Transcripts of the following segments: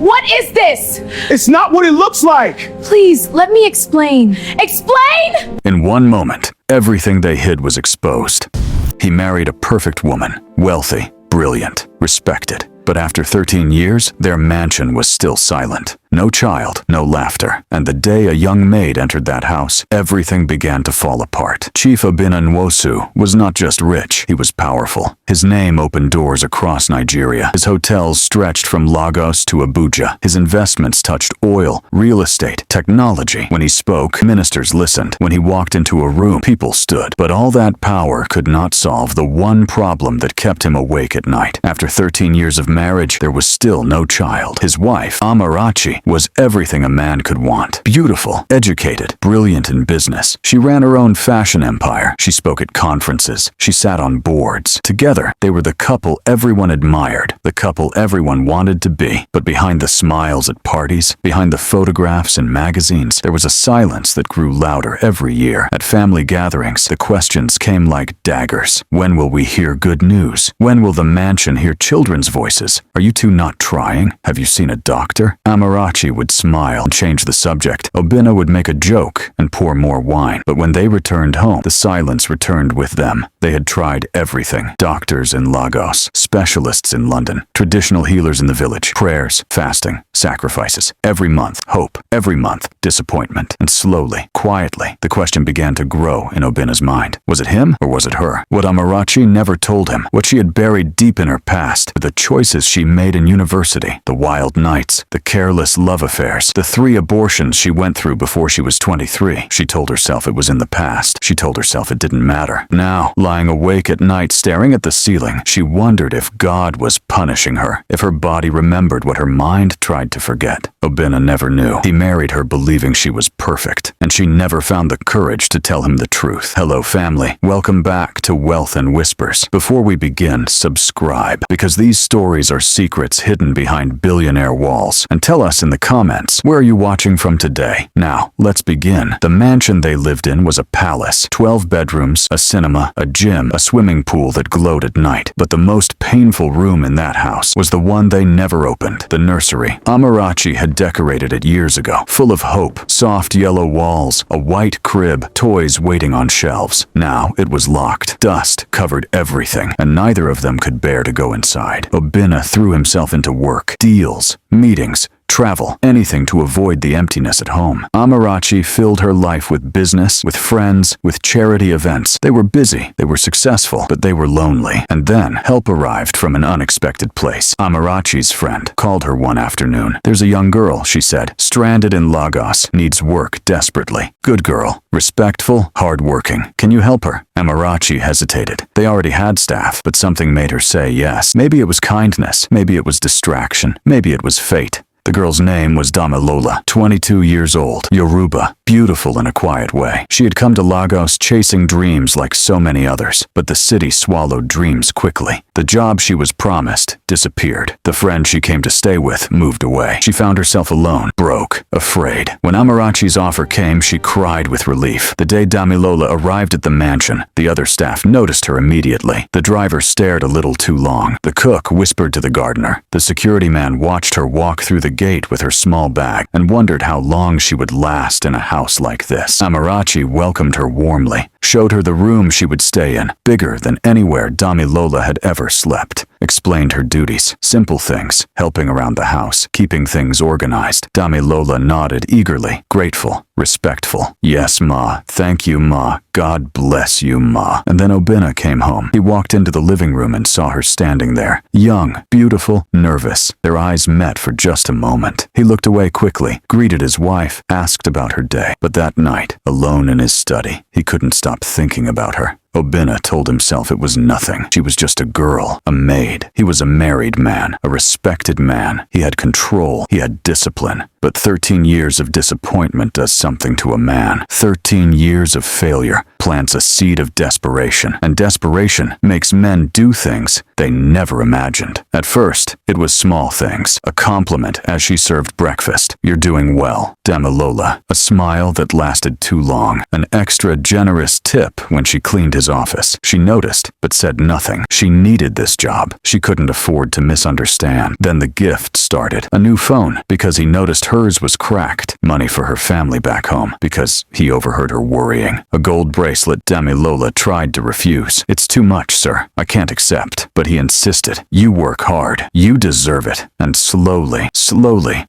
What is this? It's not what it looks like! Please, let me explain. Explain! In one moment, everything they hid was exposed. He married a perfect woman, wealthy, brilliant, respected. But after 13 years, their mansion was still silent. No child, no laughter. And the day a young maid entered that house, everything began to fall apart. Chief Obinna Nwosu was not just rich, he was powerful. His name opened doors across Nigeria. His hotels stretched from Lagos to Abuja. His investments touched oil, real estate, technology. When he spoke, ministers listened. When he walked into a room, people stood. But all that power could not solve the one problem that kept him awake at night. After 13 years of marriage, there was still no child. His wife, Amarachi, was everything a man could want. Beautiful, educated, brilliant in business. She ran her own fashion empire. She spoke at conferences. She sat on boards. Together, they were the couple everyone admired, the couple everyone wanted to be. But behind the smiles at parties, behind the photographs in magazines, there was a silence that grew louder every year. At family gatherings, the questions came like daggers. When will we hear good news? When will the mansion hear children's voices? Are you two not trying? Have you seen a doctor? Amarachi would smile and change the subject. Obinna would make a joke and pour more wine. But when they returned home, the silence returned with them. They had tried everything. Doctors in Lagos, specialists in London, traditional healers in the village, prayers, fasting, sacrifices. Every month, hope. Every month, disappointment. And slowly, quietly, the question began to grow in Obinna's mind. Was it him or was it her? What Amarachi never told him, what she had buried deep in her past, the choices she made in university, the wild nights, the careless love affairs, the 3 abortions she went through before she was 23. She told herself it was in the past. She told herself it didn't matter. Now, lying awake at night staring at the ceiling, she wondered if God was punishing her, if her body remembered what her mind tried to forget. Obinna never knew. He married her believing she was perfect, and she never found the courage to tell him the truth. Hello, family. Welcome back to Wealth and Whispers. Before we begin, subscribe, because these stories are secrets hidden behind billionaire walls. And tell us in the comments, where are you watching from today? Now, let's begin. The mansion they lived in was a palace, 12 bedrooms, a cinema, a gym, a swimming pool that glowed at night. But the most painful room in that house was the one they never opened, the nursery. Amarachi had decorated it years ago, full of hope, soft yellow walls, a white crib, toys waiting on shelves. Now it was locked. Dust covered everything, and neither of them could bear to go inside. Obinna threw himself into work, deals, meetings, travel, anything to avoid the emptiness at home. Amarachi filled her life with business, with friends, with charity events. They were busy, they were successful, but they were lonely. And then help arrived from an unexpected place. Amarachi's friend called her one afternoon. There's a young girl, she said, stranded in Lagos, needs work desperately. Good girl, respectful, hardworking. Can you help her? Amarachi hesitated. They already had staff, but something made her say yes. Maybe it was kindness, maybe it was distraction, maybe it was fate. The girl's name was Damilola, 22 years old, Yoruba, beautiful in a quiet way. She had come to Lagos chasing dreams like so many others, but the city swallowed dreams quickly. The job she was promised disappeared. The friend she came to stay with moved away. She found herself alone, broke, afraid. When Amarachi's offer came, she cried with relief. The day Damilola arrived at the mansion, the other staff noticed her immediately. The driver stared a little too long. The cook whispered to the gardener. The security man watched her walk through the gate with her small bag and wondered how long she would last in a house like this. Amarachi welcomed her warmly, showed her the room she would stay in, bigger than anywhere Damilola had ever slept, explained her duties, simple things, helping around the house, keeping things organized. Damilola nodded eagerly, grateful, respectful. Yes, Ma. Thank you, Ma. God bless you, Ma. And then Obinna came home. He walked into the living room and saw her standing there, young, beautiful, nervous. Their eyes met for just a moment. He looked away quickly, greeted his wife, asked about her day. But that night, alone in his study, he couldn't stop thinking about her. Obinna told himself it was nothing. She was just a girl, a maid. He was a married man, a respected man. He had control. He had discipline. But 13 years of disappointment does something to a man. 13 years of failure plants a seed of desperation, and desperation makes men do things they never imagined. At first, it was small things. A compliment as she served breakfast. You're doing well, Damilola. A smile that lasted too long. An extra generous tip when she cleaned his his office. She noticed, but said nothing. She needed this job. She couldn't afford to misunderstand. Then the gift started. A new phone, because he noticed hers was cracked. Money for her family back home, because he overheard her worrying. A gold bracelet. Damilola tried to refuse. "It's too much, sir. I can't accept." But he insisted. "You work hard. You deserve it." And slowly,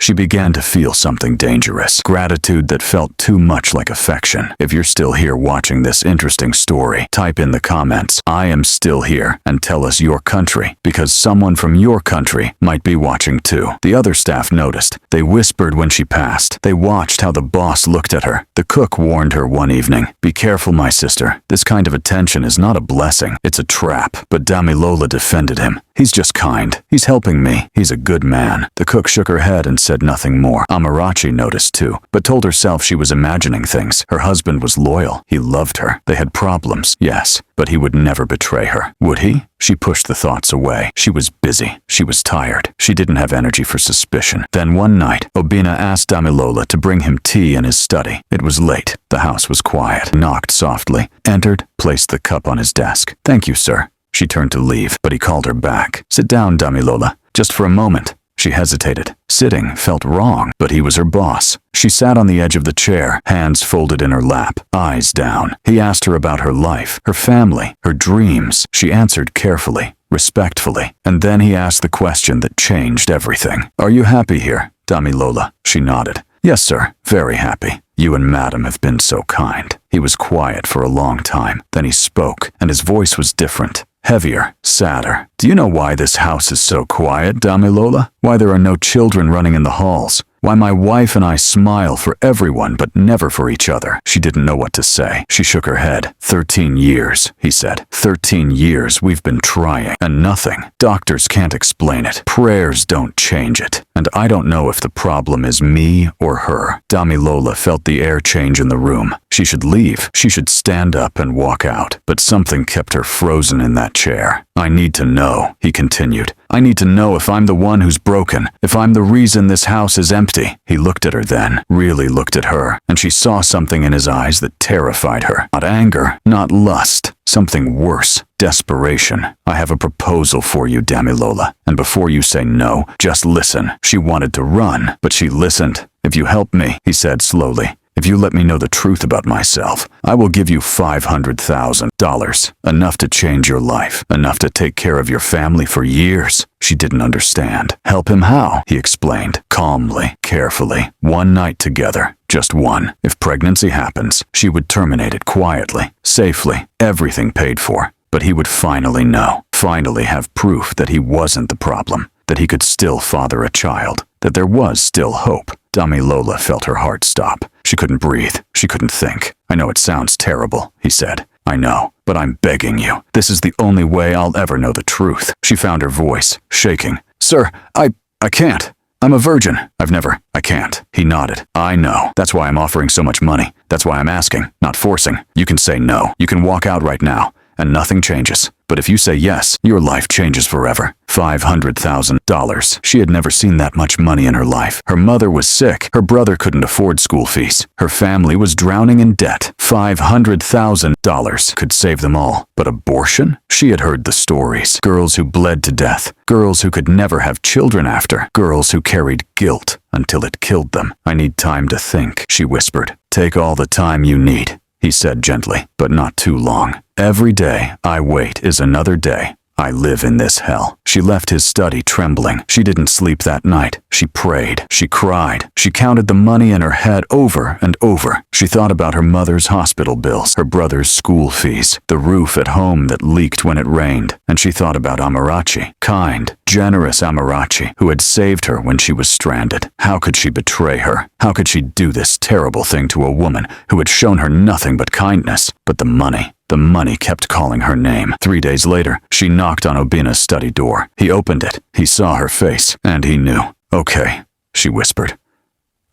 she began to feel something dangerous. Gratitude that felt too much like affection. If you're still here watching this interesting story, type in the comments, "I am still here," and tell us your country, because someone from your country might be watching too. The other staff noticed. They whispered when she passed. They watched how the boss looked at her. The cook warned her one evening, "Be careful, my sister. This kind of attention is not a blessing. It's a trap." But Damilola defended him. "He's just kind. He's helping me. He's a good man." The cook shook her head and said nothing more. Amarachi noticed too, but told herself she was imagining things. Her husband was loyal. He loved her. They had problems, yes, but he would never betray her. Would he? She pushed the thoughts away. She was busy. She was tired. She didn't have energy for suspicion. Then one night, Obina asked Damilola to bring him tea in his study. It was late. The house was quiet. Knocked softly, entered, placed the cup on his desk. "Thank you, sir." She turned to leave, but he called her back. "Sit down, Damilola. Just for a moment." She hesitated. Sitting felt wrong, but he was her boss. She sat on the edge of the chair, hands folded in her lap, eyes down. He asked her about her life, her family, her dreams. She answered carefully, respectfully. And then he asked the question that changed everything. "Are you happy here, Damilola?" She nodded. "Yes, sir. Very happy. You and Madam have been so kind." He was quiet for a long time. Then he spoke, and his voice was different. Heavier, sadder. "Do you know why this house is so quiet, Damilola? Why there are no children running in the halls? Why my wife and I smile for everyone but never for each other?" She didn't know what to say. She shook her head. 13 years, he said. 13 years we've been trying, and nothing. Doctors can't explain it. Prayers don't change it. And I don't know if the problem is me or her. Damilola felt the air change in the room. She should leave. She should stand up and walk out. But something kept her frozen in that chair. "I need to know," he continued. "I need to know if I'm the one who's broken, if I'm the reason this house is empty." He looked at her then, really looked at her, and she saw something in his eyes that terrified her. Not anger, not lust, something worse. Desperation. "I have a proposal for you, Damilola, and before you say no, just listen." She wanted to run, but she listened. "If you help me," he said slowly, "if you let me know the truth about myself, I will give you $500,000. Enough to change your life. Enough to take care of your family for years." She didn't understand. "Help him how?" he explained, calmly, carefully. "One night together. Just one. If pregnancy happens, she would terminate it quietly, safely, everything paid for. But he would finally know, finally have proof that he wasn't the problem, that he could still father a child, that there was still hope." Damilola felt her heart stop. She couldn't breathe. She couldn't think. "I know it sounds terrible," he said. "I know, but I'm begging you. This is the only way I'll ever know the truth." She found her voice, shaking. "Sir, I can't. I'm a virgin. I can't." He nodded. "I know. That's why I'm offering so much money. That's why I'm asking, not forcing. You can say no. You can walk out right now, and nothing changes. But if you say yes, your life changes forever." $500,000. She had never seen that much money in her life. Her mother was sick. Her brother couldn't afford school fees. Her family was drowning in debt. $500,000 could save them all. But abortion? She had heard the stories. Girls who bled to death. Girls who could never have children after. Girls who carried guilt until it killed them. "I need time to think," she whispered. "Take all the time you need," he said gently, "but not too long. Every day I wait is another day. I live in this hell." She left his study trembling. She didn't sleep that night. She prayed. She cried. She counted the money in her head over and over. She thought about her mother's hospital bills, her brother's school fees, the roof at home that leaked when it rained. And she thought about Amarachi, kind, generous Amarachi, who had saved her when she was stranded. How could she betray her? How could she do this terrible thing to a woman who had shown her nothing but kindness? But the money. The money kept calling her name. 3 days later, she knocked on Obina's study door. He opened it. He saw her face, and he knew. "Okay," she whispered.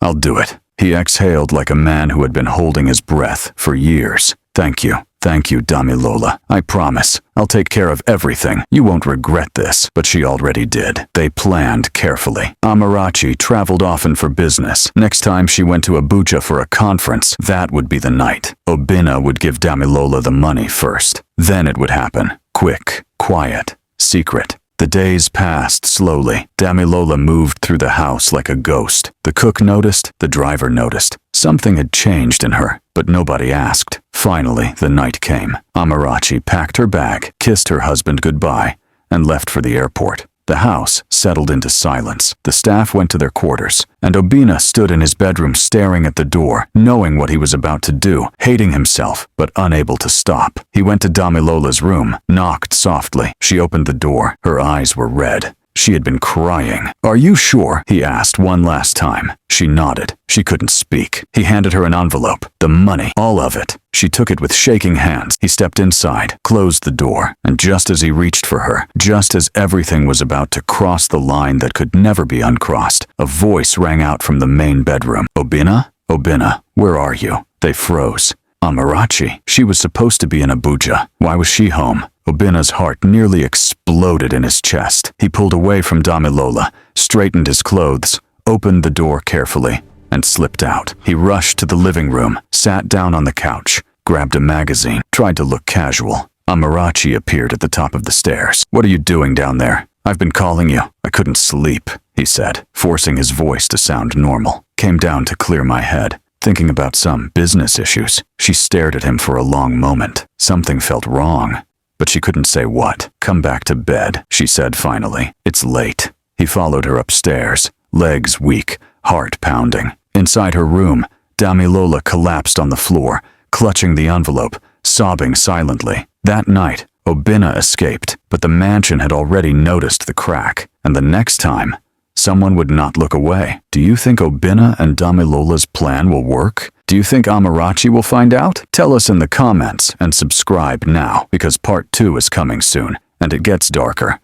"I'll do it." He exhaled like a man who had been holding his breath for years. "Thank you. Thank you, Damilola. I promise. I'll take care of everything. You won't regret this. But she already did. They planned carefully. Amarachi traveled often for business. Next time she went to Abuja for a conference, that would be the night. Obinna would give Damilola the money first. Then it would happen. Quick, quiet, secret. The days passed slowly. Damilola moved through the house like a ghost. The cook noticed, the driver noticed. Something had changed in her, but nobody asked. Finally, the night came. Amarachi packed her bag, kissed her husband goodbye, and left for the airport. The house settled into silence. The staff went to their quarters, and Obinna stood in his bedroom staring at the door, knowing what he was about to do, hating himself, but unable to stop. He went to Damilola's room, knocked softly. She opened the door. Her eyes were red. She had been crying. "Are you sure?" he asked one last time. She nodded. She couldn't speak. He handed her an envelope. The money. All of it. She took it with shaking hands. He stepped inside, closed the door, and just as he reached for her, just as everything was about to cross the line that could never be uncrossed, a voice rang out from the main bedroom. "Obinna? Obinna, where are you?" They froze. Amarachi. She was supposed to be in Abuja. Why was she home? Obinna's heart nearly exploded in his chest. He pulled away from Damilola, straightened his clothes, opened the door carefully, and slipped out. He rushed to the living room, sat down on the couch, grabbed a magazine, tried to look casual. Amarachi appeared at the top of the stairs. "What are you doing down there?" "I've been calling you. I couldn't sleep," he said, forcing his voice to sound normal. "Came down to clear my head. Thinking about some business issues." She stared at him for a long moment. Something felt wrong, but she couldn't say what. "Come back to bed," she said finally. "It's late." He followed her upstairs, legs weak, heart pounding. Inside her room, Damilola collapsed on the floor, clutching the envelope, sobbing silently. That night, Obinna escaped, but the mansion had already noticed the crack, and the next time, someone would not look away. Do you think Obinna and Damilola's plan will work? Do you think Amarachi will find out? Tell us in the comments and subscribe now, because part 2 is coming soon, and it gets darker.